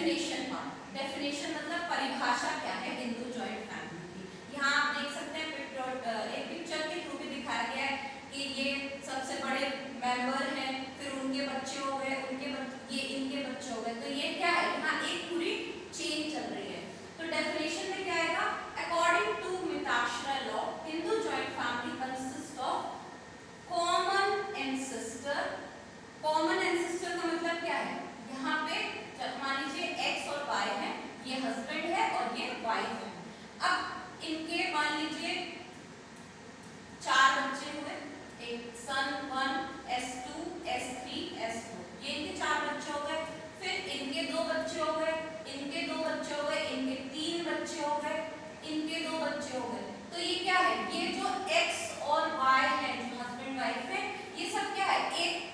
Definition part. Definition मतलब परिभाषा क्या है हिंदू जॉइंट फैमिली की। यहाँ आप देख सकते हैं एक पिक्चर के थ्रू भी दिखाया गया है कि ये सबसे बड़े मेंबर हैं, फिर उनके बच्चे हो गए, ये इनके बच्चे हो गए, तो ये क्या है, यहाँ एक पूरी चेन चल रही है। तो डेफिनेशन में क्या आएगा, according to Mitakshara law Hindu joint family consist of common ancestor. Common ancestor का मतलब क्या है, यहाँ पे जब मान लीजिए एक्स और वाई है, ये हस्बैंड है और ये वाइफ है। अब इनके मान लीजिए 4 बच्चे हुए, एक सन 1, S2, S3, S4, ये इनके 4 बच्चे हो गए। फिर इनके 2 बच्चे हो गए, इनके 2 बच्चे हो गए, इनके 3 बच्चे हो गए, इनके 2 बच्चे हो गए। तो ये क्या है, ये जो एक्स और वाई है, जो हस्बैंड वाइफ है, ये सब क्या है, एक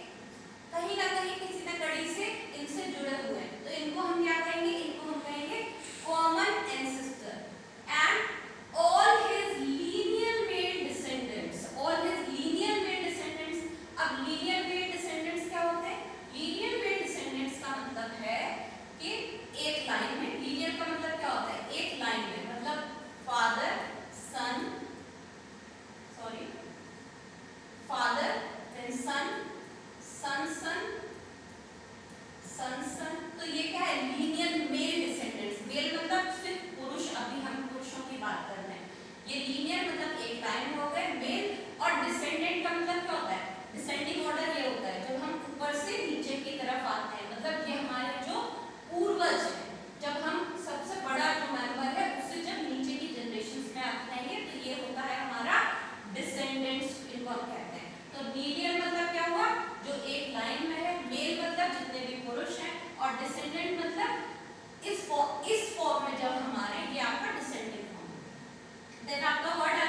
कहीं ना कहीं किसी न कड़ी से इनसे जुड़े हुए हैं। तो इनको हम क्या कहेंगे, इनको हम कहेंगे common ancestor. And all his linear male descendants, all his linear male descendants. अब लीनियर मेल डिसेंडेंट्स क्या होते हैं, लीनियर मेल डिसेंडेंट्स का मतलब है कि एक लाइन में, लीनियर का मतलब क्या होता है, एक लाइन में, मतलब फादर सन, सॉरी फादर देन सन, सन सन, सन सन। तो ये क्या है, लीनियर मेल डिसेंडेंट्स। मेल मतलब सिर्फ पुरुष, अभी हम पुरुषों की बात कर रहे हैं। ये लीनियर मतलब एक लाइन हो गए मेल, और डिसेंडेंट का मतलब क्या होता है, डिसेंडिंग ऑर्डर ये होता है जब हम ऊपर से नीचे की तरफ आते हैं, मतलब ये हमारे जो पूर्वज है, जब हम सबसे बड़ा जो मेंबर है उससे जब नीचे की जनरेशंस में आते हैं, तो ये होता है हमारा डिसेंडेंट्स, इनको हम कहते हैं। तो लीनियर मतलब क्या हुआ, जो एक लाइन में है, मेल मतलब जितने भी पुरुष हैं, और डिसेंडेंट मतलब इस फॉर्म में जब हमारे, ये आपका डिसेंडेंट फॉर्म। देन आपका वर्ड